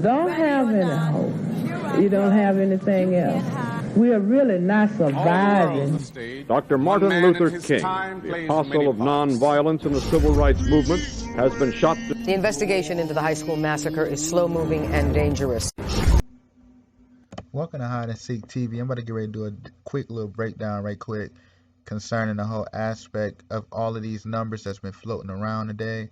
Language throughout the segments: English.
don't have any hope. You don't have anything else. We are really not surviving. Dr. Martin Luther King, the apostle of nonviolence in the civil rights movement, has been shot. The investigation into the high school massacre is slow-moving and dangerous. Welcome to Hide and Seek TV. I'm about to get ready to do a quick little breakdown right quick concerning the whole aspect of all of these numbers that's been floating around today.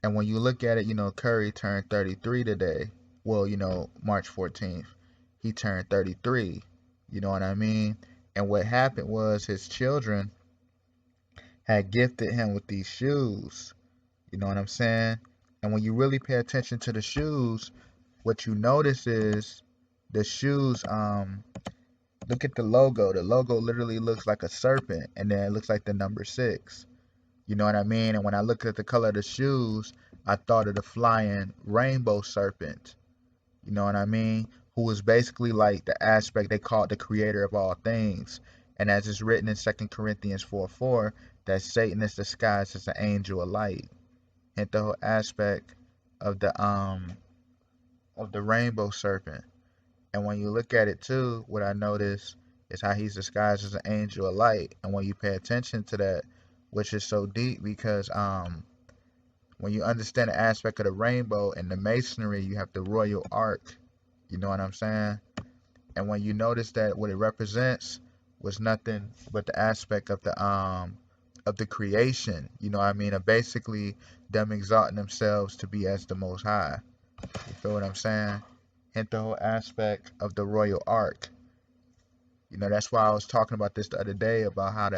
And when you look at it, you know, Curry turned 33 today. Well, you know, March 14th. He turned 33. You know what I mean? And what happened was his children had gifted him with these shoes. You know what I'm saying? And when you really pay attention to the shoes, what you notice is the shoes, look at the logo. The logo literally looks like a serpent, and then it looks like the number 6. You know what I mean? And when I looked at the color of the shoes, I thought of the flying rainbow serpent. You know what I mean? Who was basically like the aspect they called the creator of all things. And as it's written in 2 Corinthians 4:4, that Satan is disguised as an angel of light. And the whole aspect of the rainbow serpent. And when you look at it too, what I notice is how he's disguised as an angel of light. And when you pay attention to that, which is so deep, because when you understand the aspect of the rainbow and the masonry, you have the royal ark. You know what I'm saying? And when you notice that what it represents was nothing but the aspect of the creation, you know what I mean? Of basically them exalting themselves to be as the Most High. You feel what I'm saying? And the whole aspect of the royal ark. You know, that's why I was talking about this the other day, about how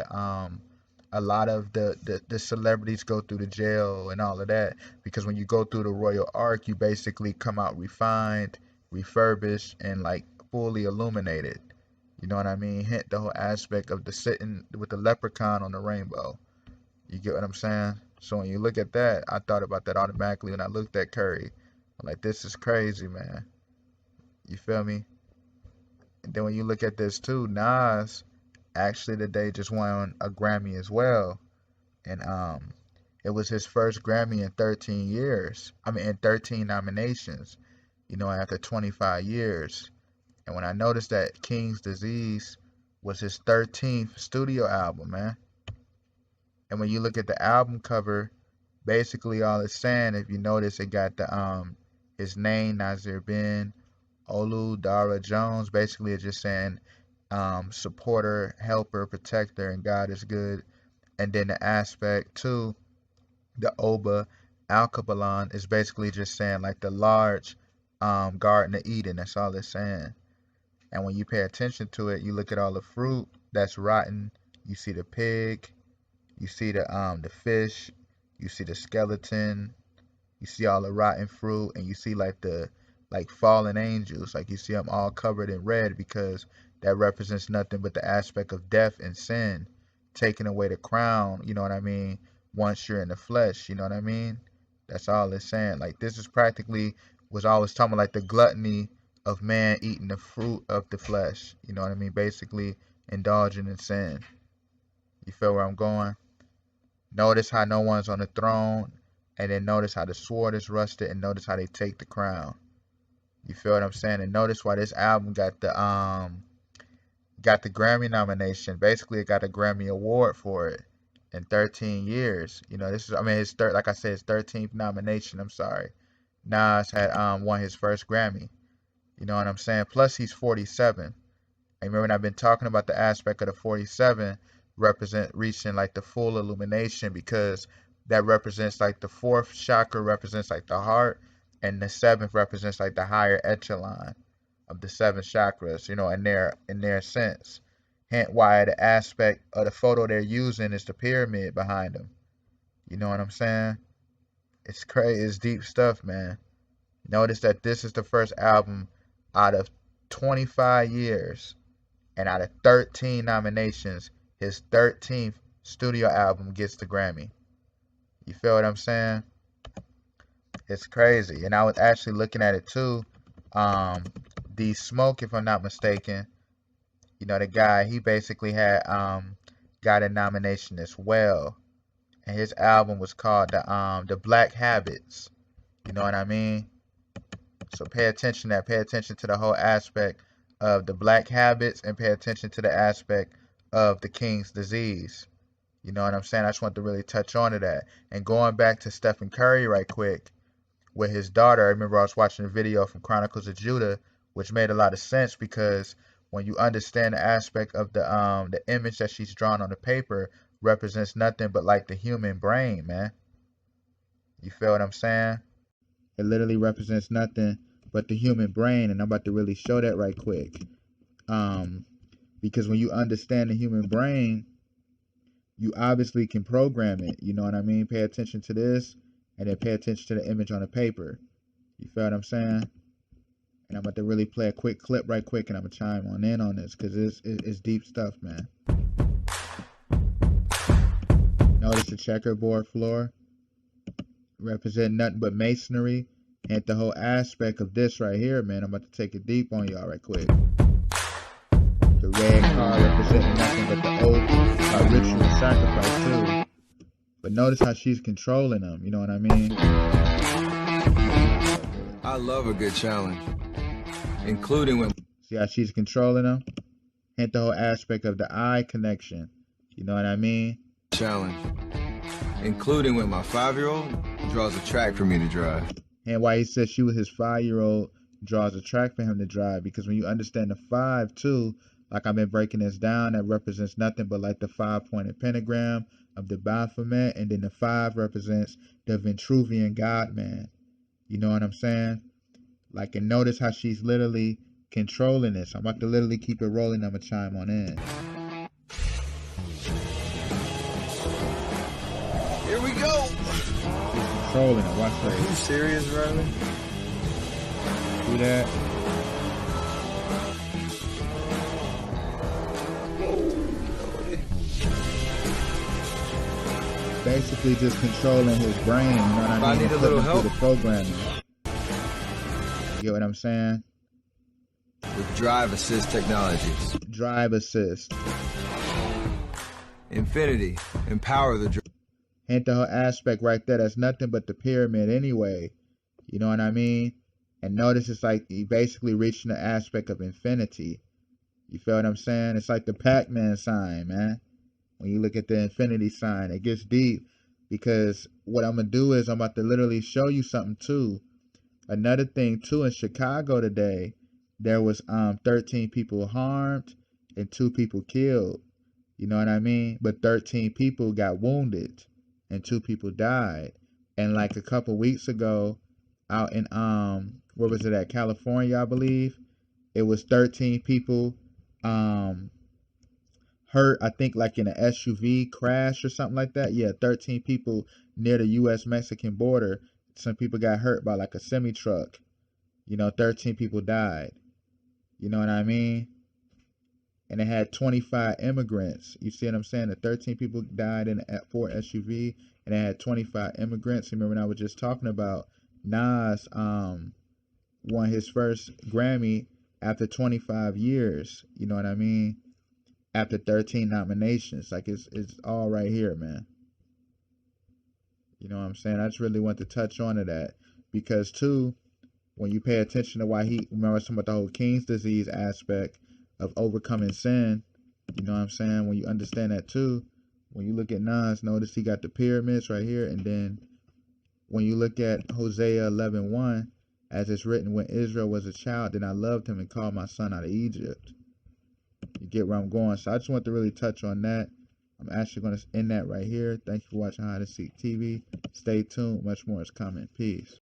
a lot of the celebrities go through the jail and all of that, because when you go through the royal ark, you basically come out refined, refurbished, and like fully illuminated. You know what I mean? Hint the whole aspect of the sitting with the leprechaun on the rainbow. You get what I'm saying? So when you look at that, I thought about that automatically when I looked at Curry. I'm like, this is crazy, man. You feel me? And then when you look at this too, Nas actually today just won a Grammy as well. And it was his first Grammy in 13 years. I mean, in 13 nominations, you know, after 25 years. And when I noticed that King's Disease was his 13th studio album, man. And when you look at the album cover, basically all it's saying, if you notice, it got the his name, Nasir bin Oludara Jones. Basically it's just saying supporter, helper, protector, and God is good. And then the aspect too, the Oba Al-Kabbalan, is basically just saying like the large Garden of Eden. That's all it's saying. And when you pay attention to it, you look at all the fruit that's rotten. You see the pig, you see the fish, you see the skeleton, you see all the rotten fruit, and you see like the fallen angels. Like you see them all covered in red, because that represents nothing but the aspect of death and sin, taking away the crown, you know what I mean, once you're in the flesh, you know what I mean? That's all it's saying. Like this is practically was always talking about like the gluttony of man eating the fruit of the flesh, you know what I mean? Basically indulging in sin. You feel where I'm going? Notice how no one's on the throne, and then notice how the sword is rusted, and notice how they take the crown. You feel what I'm saying? And notice why this album got the Grammy nomination. Basically, it got a Grammy award for it in 13 years. You know, this is, I mean, his third, like I said, his 13th nomination. I'm sorry. Nas had won his first Grammy. You know what I'm saying? Plus, he's 47. And remember, when I've been talking about the aspect of the 47 represent reaching like the full illumination, because that represents like the 4th chakra represents like the heart, and the 7th represents like the higher echelon of the 7 chakras, you know, in their sense. Hence why the aspect of the photo they're using is the pyramid behind them. You know what I'm saying? It's crazy. It's deep stuff, man. Notice that this is the first album out of 25 years and out of 13 nominations, his 13th studio album gets the Grammy. You feel what I'm saying? It's crazy. And I was actually looking at it too. D Smoke, if I'm not mistaken, you know, the guy, he basically had got a nomination as well. And his album was called the Black Habits. You know what I mean? So pay attention to that. Pay attention to the whole aspect of the black habits and pay attention to the aspect of the king's disease. You know what I'm saying? I just want to really touch on to that. And going back to Stephen Curry right quick with his daughter, I remember I was watching a video from Chronicles of Judah, which made a lot of sense because when you understand the aspect of the image that she's drawn on the paper represents nothing but like the human brain, man. You feel what I'm saying? It literally represents nothing but the human brain, and I'm about to really show that right quick. Because when you understand the human brain, you obviously can program it. You know what I mean? Pay attention to this, and then pay attention to the image on the paper. You feel what I'm saying? And I'm about to really play a quick clip right quick, and I'm going to chime on in on this because it's deep stuff, man. Notice the checkerboard floor represent nothing but masonry, and the whole aspect of this right here, man. I'm about to take it deep on y'all right quick. The red card representing nothing but the oath, ritual sacrifice too. But notice how she's controlling them. You know what I mean? I love a good challenge, including when. See how she's controlling them? Hint the whole aspect of the eye connection. You know what I mean? Challenge, including when my 5-year-old draws a track for me to drive. And why he says she was his 5-year-old draws a track for him to drive, because when you understand the 5 too, like I've been breaking this down, that represents nothing but like the 5-pointed pentagram of the Baphomet, and then the 5 represents the Vitruvian God man. You know what I'm saying? Like, and notice how she's literally controlling this. I'm about to literally keep it rolling. I'm gonna chime on in. Here we go. She's controlling it. Watch that. Are you serious, Riley? See that? Basically just controlling his brain, you know what I mean? I need a little help. The programming. You get what I'm saying? With drive assist technologies. Drive assist. Infinity. Empower the drive. Hint the whole aspect right there. That's nothing but the pyramid anyway. You know what I mean? And notice it's like he basically reaching the aspect of infinity. You feel what I'm saying? It's like the Pac-Man sign, man. When you look at the infinity sign, it gets deep, because what I'm going to do is I'm about to literally show you something too. Another thing too, in Chicago today, there was 13 people harmed and 2 people killed. You know what I mean? But 13 people got wounded and 2 people died. And like a couple weeks ago out in, where was it at? California, I believe. It was 13 people hurt, I think like in an SUV crash or something like that. Yeah, 13 people near the U.S.-Mexican border. Some people got hurt by like a semi-truck. You know, 13 people died. You know what I mean? And it had 25 immigrants. You see what I'm saying? The 13 people died in a Ford SUV, and it had 25 immigrants. Remember when I was just talking about Nas won his first Grammy after 25 years. You know what I mean? After 13 nominations. Like, it's all right here, man. You know what I'm saying? I just really want to touch on to that, because too, when you pay attention to why remember I was talking about the whole King's disease aspect of overcoming sin. You know what I'm saying? When you understand that too, when you look at Nas, notice he got the pyramids right here, and then when you look at Hosea 11:1, as it's written, when Israel was a child, then I loved him and called my son out of Egypt. You get where I'm going? So I just want to really touch on that. I'm actually going to end that right here. Thank you for watching Hide and Seek TV. Stay tuned. Much more is coming. Peace.